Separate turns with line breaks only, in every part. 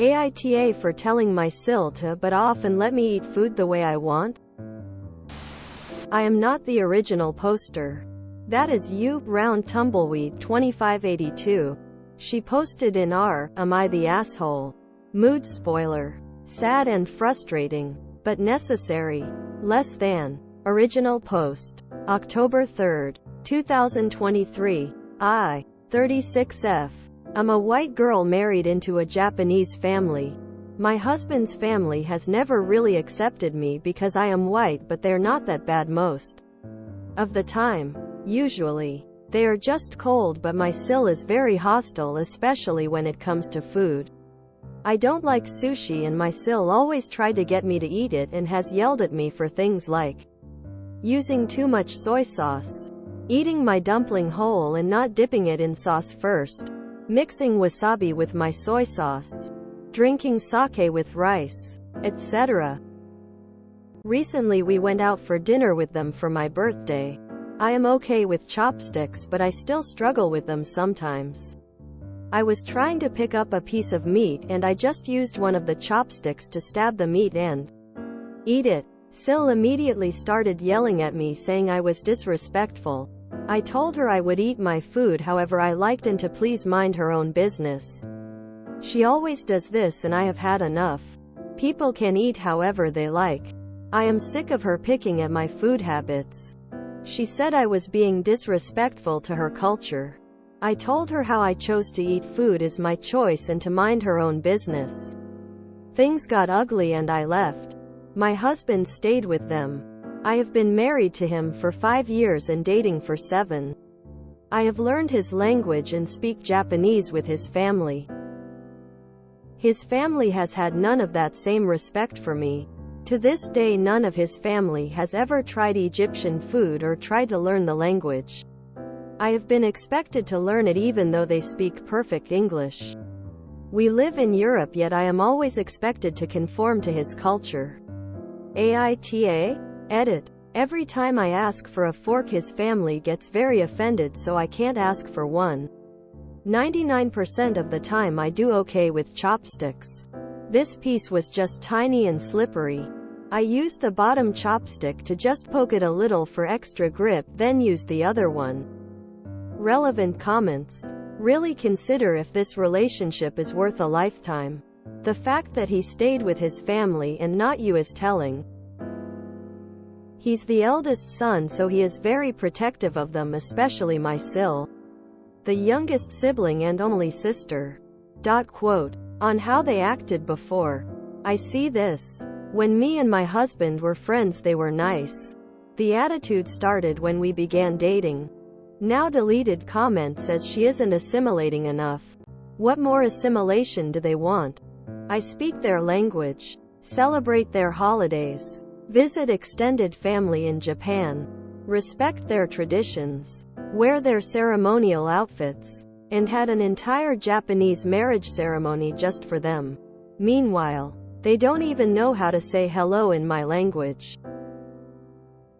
AITA for telling my SIL to but off and let me eat food the way I want? I am not the original poster. That is you, Round Tumbleweed 2582. She posted in r, am I the asshole? Mood spoiler. Sad and frustrating, but necessary. Less than. Original post. October 3rd, 2023. I, 36F. I'm a white girl married into a Japanese family. My husband's family has never really accepted me because I am white, but they're not that bad most of the time. Usually. They are just cold, but my SIL is very hostile, especially when it comes to food. I don't like sushi and my SIL always tried to get me to eat it and has yelled at me for things like using too much soy sauce, eating my dumpling whole and not dipping it in sauce first, mixing wasabi with my soy sauce, drinking sake with rice, etc. Recently we went out for dinner with them for my birthday. I am okay with chopsticks, but I still struggle with them sometimes. I was trying to pick up a piece of meat and I just used one of the chopsticks to stab the meat and eat it. SIL immediately started yelling at me saying I was disrespectful. I told her I would eat my food however I liked and to please mind her own business. She always does this and I have had enough. People can eat however they like. I am sick of her picking at my food habits. She said I was being disrespectful to her culture. I told her how I chose to eat food is my choice and to mind her own business. Things got ugly and I left. My husband stayed with them. I have been married to him for 5 years and dating for 7. I have learned his language and speak Japanese with his family. His family has had none of that same respect for me. To this day none of his family has ever tried Egyptian food or tried to learn the language. I have been expected to learn it even though they speak perfect English. We live in Europe yet I am always expected to conform to his culture. AITA? Edit. Every time I ask for a fork his family gets very offended so I can't ask for one. 99% of the time I do okay with chopsticks. This piece was just tiny and slippery. I used the bottom chopstick to just poke it a little for extra grip, then used the other one. Relevant comments. Really consider if this relationship is worth a lifetime. The fact that he stayed with his family and not you is telling. He's the eldest son so he is very protective of them, especially my SIL, the youngest sibling and only sister. Quote. On how they acted before. I see this. When me and my husband were friends they were nice. The attitude started when we began dating. Now deleted comment says she isn't assimilating enough. What more assimilation do they want? I speak their language. Celebrate their holidays. Visit extended family in Japan. Respect their traditions. Wear their ceremonial outfits. And had an entire Japanese marriage ceremony just for them. Meanwhile, they don't even know how to say hello in my language.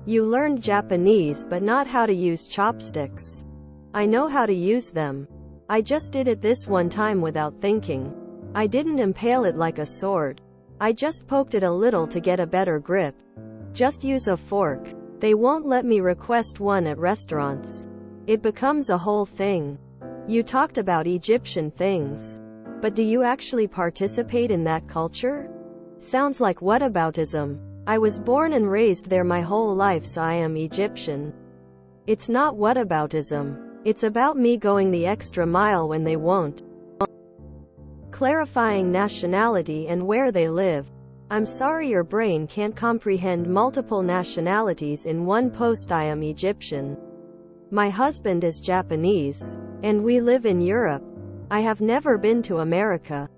You learned Japanese but not how to use chopsticks. I know how to use them. I just did it this one time without thinking. I didn't impale it like a sword. I just poked it a little to get a better grip. Just use a fork. They won't let me request one at restaurants. It becomes a whole thing. You talked about Egyptian things. But do you actually participate in that culture? Sounds like whataboutism. I was born and raised there my whole life so I am Egyptian. It's not whataboutism. It's about me going the extra mile when they won't. Clarifying nationality and where they live. I'm sorry your brain can't comprehend multiple nationalities in one post. I am Egyptian. My husband is Japanese. And we live in Europe. I have never been to America.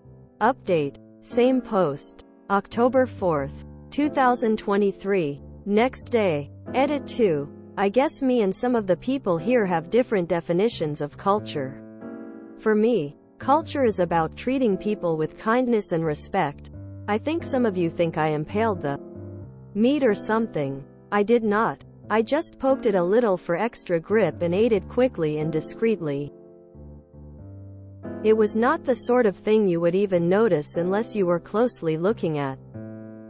Update. Same post. October 4th, 2023. Next day. Edit 2. I guess me and some of the people here have different definitions of culture. For me, culture is about treating people with kindness and respect. I think some of you think I impaled the meat or something. I did not. I just poked it a little for extra grip and ate it quickly and discreetly. It was not the sort of thing you would even notice unless you were closely looking at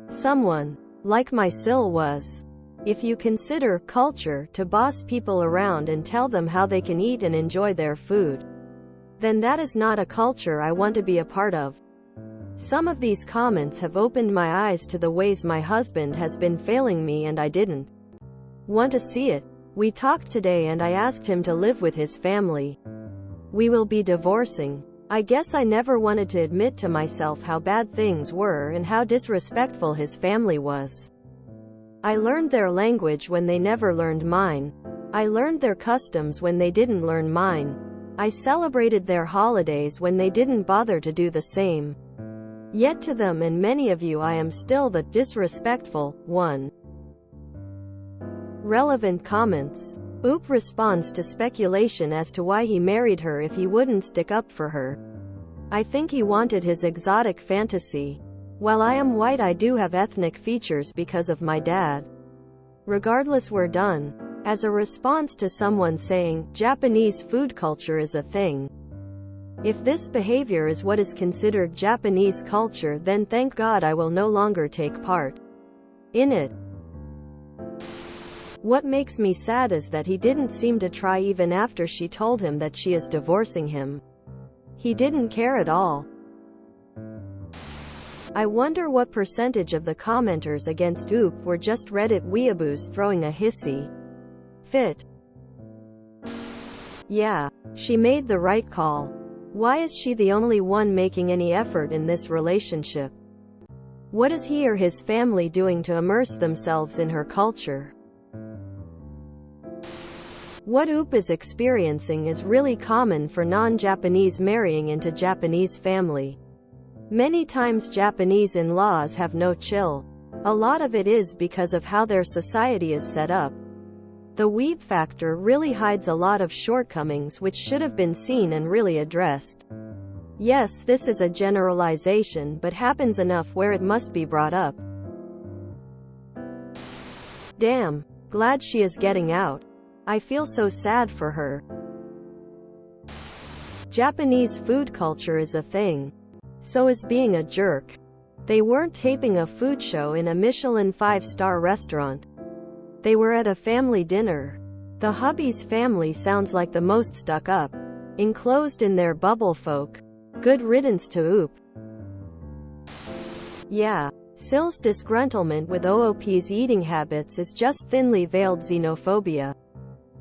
someone. Like my SIL was. If you consider culture to boss people around and tell them how they can eat and enjoy their food, then that is not a culture I want to be a part of. Some of these comments have opened my eyes to the ways my husband has been failing me, and I didn't want to see it. We talked today and I asked him to live with his family. We will be divorcing. I guess I never wanted to admit to myself how bad things were and how disrespectful his family was. I learned their language when they never learned mine. I learned their customs when they didn't learn mine. I celebrated their holidays when they didn't bother to do the same. Yet to them and many of you I am still the disrespectful one. Relevant comments. Oop responds to speculation as to why he married her if he wouldn't stick up for her. I think he wanted his exotic fantasy. While I am white, I do have ethnic features because of my dad. Regardless, we're done. As a response to someone saying, Japanese food culture is a thing. If this behavior is what is considered Japanese culture, then thank God I will no longer take part in it. What makes me sad is that he didn't seem to try even after she told him that she is divorcing him. He didn't care at all. I wonder what percentage of the commenters against Oop were just Reddit weeaboos throwing a hissy fit. Yeah, she made the right call. Why is she the only one making any effort in this relationship? What is he or his family doing to immerse themselves in her culture? What Oop is experiencing is really common for non-Japanese marrying into Japanese family. Many times Japanese in-laws have no chill. A lot of it is because of how their society is set up. The weeb factor really hides a lot of shortcomings which should have been seen and really addressed. Yes, this is a generalization, but happens enough where it must be brought up. Damn. Glad she is getting out. I feel so sad for her. Japanese food culture is a thing. So is being a jerk. They weren't taping a food show in a Michelin 5-star restaurant. They were at a family dinner. The hubby's family sounds like the most stuck up, enclosed in their bubble folk. Good riddance to Oop. Yeah, SIL's disgruntlement with OOP's eating habits is just thinly veiled xenophobia.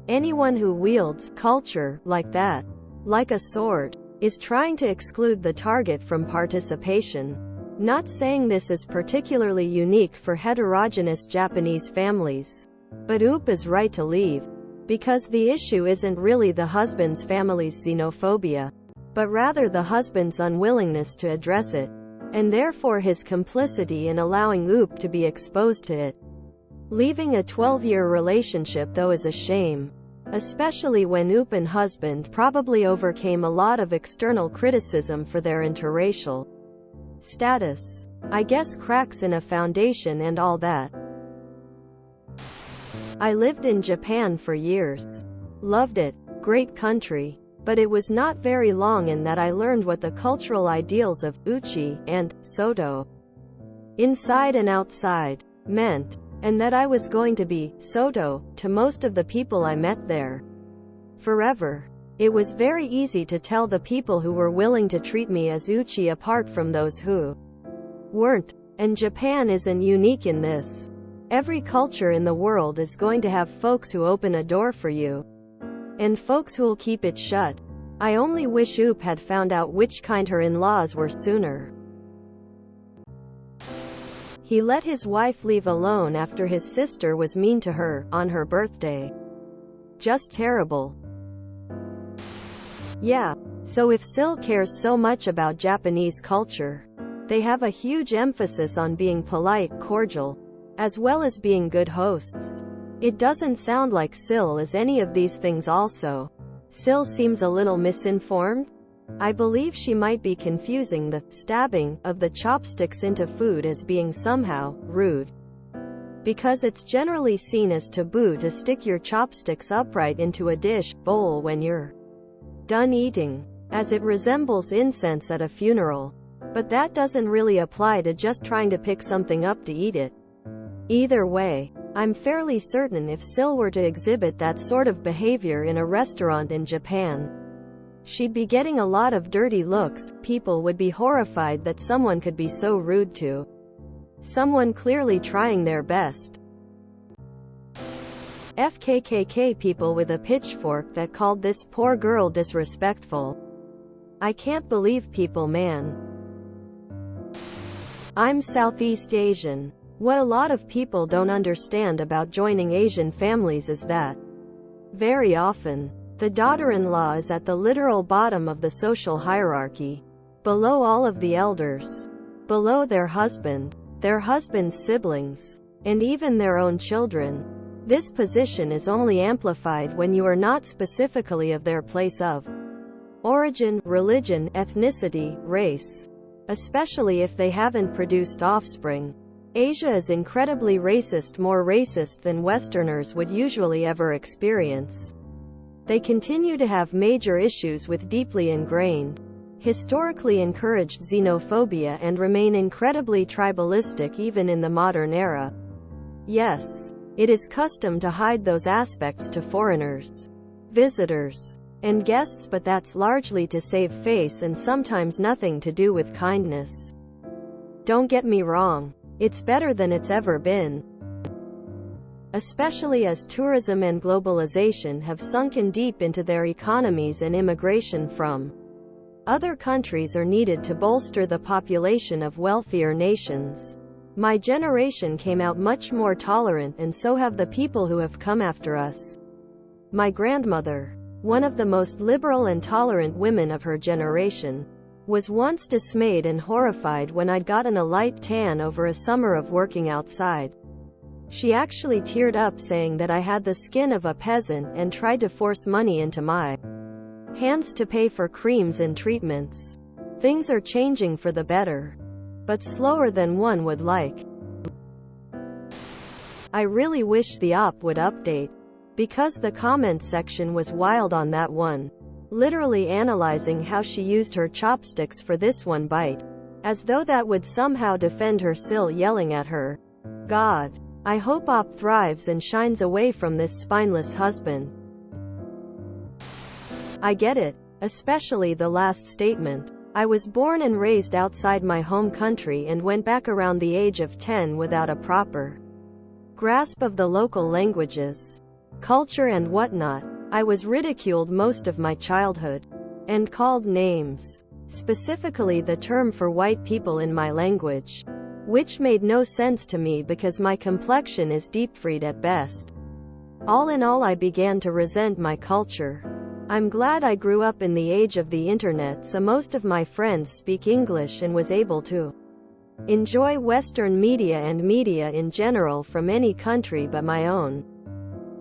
Anyone who wields culture like that, like a sword, is trying to exclude the target from participation. Not saying this is particularly unique for heterogeneous Japanese families. But Oop is right to leave. Because the issue isn't really the husband's family's xenophobia, but rather the husband's unwillingness to address it, and therefore his complicity in allowing Oop to be exposed to it. Leaving a 12-year relationship though is a shame. Especially when Oop and husband probably overcame a lot of external criticism for their interracial status. I guess cracks in a foundation and all that. I lived in Japan for years. Loved it. Great country. But it was not very long in that I learned what the cultural ideals of uchi and soto, inside and outside, meant, and that I was going to be soto to most of the people I met there forever. It was very easy to tell the people who were willing to treat me as uchi apart from those who weren't. And Japan isn't unique in this. Every culture in the world is going to have folks who open a door for you, and folks who'll keep it shut. I only wish Oop had found out which kind her in-laws were sooner. He let his wife leave alone after his sister was mean to her on her birthday. Just terrible. Yeah, so if SIL cares so much about Japanese culture, they have a huge emphasis on being polite, cordial, as well as being good hosts. It doesn't sound like SIL is any of these things also. SIL seems a little misinformed. I believe she might be confusing the stabbing of the chopsticks into food as being somehow rude. Because it's generally seen as taboo to stick your chopsticks upright into a dish bowl when you're done eating. as it resembles incense at a funeral. But that doesn't really apply to just trying to pick something up to eat it. Either way, I'm fairly certain if SIL were to exhibit that sort of behavior in a restaurant in Japan, she'd be getting a lot of dirty looks. People would be horrified that someone could be so rude to someone clearly trying their best. FKKK people with a pitchfork that called this poor girl disrespectful. I can't believe people, man. I'm Southeast Asian. What a lot of people don't understand about joining Asian families is that very often, the daughter-in-law is at the literal bottom of the social hierarchy, below all of the elders, below their husband's siblings, and even their own children. This position is only amplified when you are not specifically of their place of origin, religion, ethnicity, race. Especially if they haven't produced offspring. Asia is incredibly racist, more racist than Westerners would usually ever experience. They continue to have major issues with deeply ingrained, historically encouraged xenophobia and remain incredibly tribalistic even in the modern era. Yes, it is custom to hide those aspects to foreigners, visitors, and guests, but that's largely to save face and sometimes nothing to do with kindness. Don't get me wrong, it's better than it's ever been. Especially as tourism and globalization have sunken deep into their economies and immigration from other countries are needed to bolster the population of wealthier nations. My generation came out much more tolerant, and so have the people who have come after us. My grandmother, one of the most liberal and tolerant women of her generation, was once dismayed and horrified when I'd gotten a light tan over a summer of working outside. She actually teared up saying that I had the skin of a peasant and tried to force money into my hands to pay for creams and treatments. Things are changing for the better, but slower than one would like. I really wish the op would update, because the comment section was wild on that one. Literally analyzing how she used her chopsticks for this one bite, as though that would somehow defend her SIL yelling at her. God, I hope op thrives and shines away from this spineless husband. I get it, especially the last statement. I was born and raised outside my home country and went back around the age of 10 without a proper grasp of the local languages, culture and whatnot. I was ridiculed most of my childhood, and called names, specifically the term for white people in my language, which made no sense to me because my complexion is deep-fried at best. All in all, I began to resent my culture. I'm glad I grew up in the age of the internet, so most of my friends speak English and was able to enjoy Western media and media in general from any country but my own.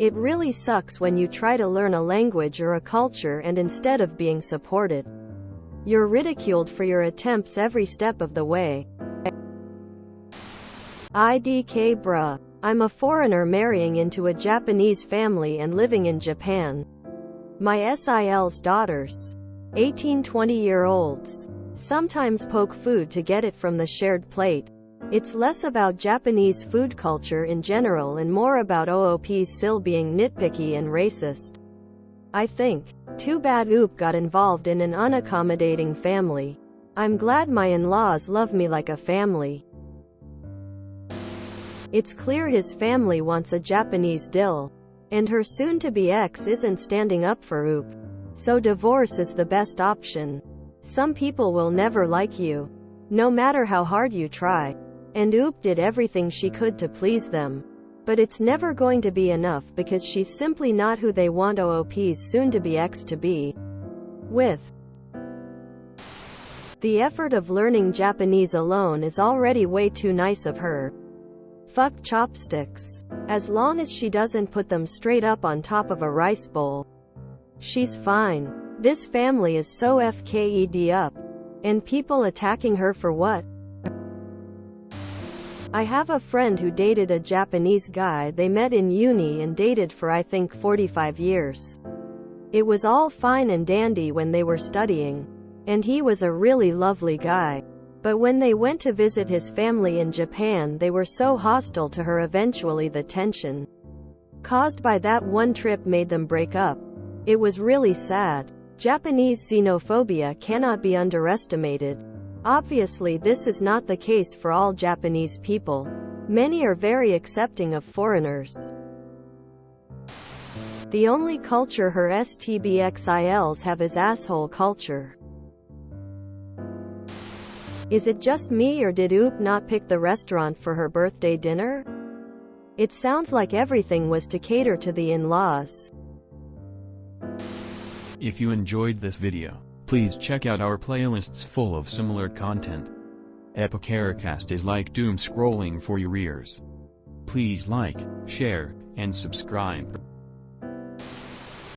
It really sucks when you try to learn a language or a culture and instead of being supported, you're ridiculed for your attempts every step of the way. IDK bruh. I'm a foreigner marrying into a Japanese family and living in Japan. My SIL's daughters, 18-20-year-olds, sometimes poke food to get it from the shared plate. It's less about Japanese food culture in general and more about OOP's SIL being nitpicky and racist. I think. Too bad OOP got involved in an unaccommodating family. I'm glad my in-laws love me like a family. It's clear his family wants a Japanese dill, and her soon-to-be ex isn't standing up for OOP. So divorce is the best option. Some people will never like you, no matter how hard you try. And OOP did everything she could to please them. But it's never going to be enough because she's simply not who they want OOP's soon-to-be ex to be with. The effort of learning Japanese alone is already way too nice of her. Fuck chopsticks. As long as she doesn't put them straight up on top of a rice bowl, she's fine. This family is so FKED up. And people attacking her for what? I have a friend who dated a Japanese guy they met in uni and dated for I think 45 years. It was all fine and dandy when they were studying. And he was a really lovely guy. But when they went to visit his family in Japan, they were so hostile to her. Eventually the tension caused by that one trip made them break up. It was really sad. Japanese xenophobia cannot be underestimated. Obviously this is not the case for all Japanese people. Many are very accepting of foreigners. The only culture her STBXILs have is asshole culture. Is it just me, or did Oop not pick the restaurant for her birthday dinner? It sounds like everything was to cater to the in-laws.
If you enjoyed this video, please check out our playlists full of similar content. Epicaricast is like doom scrolling for your ears. Please like, share, and subscribe.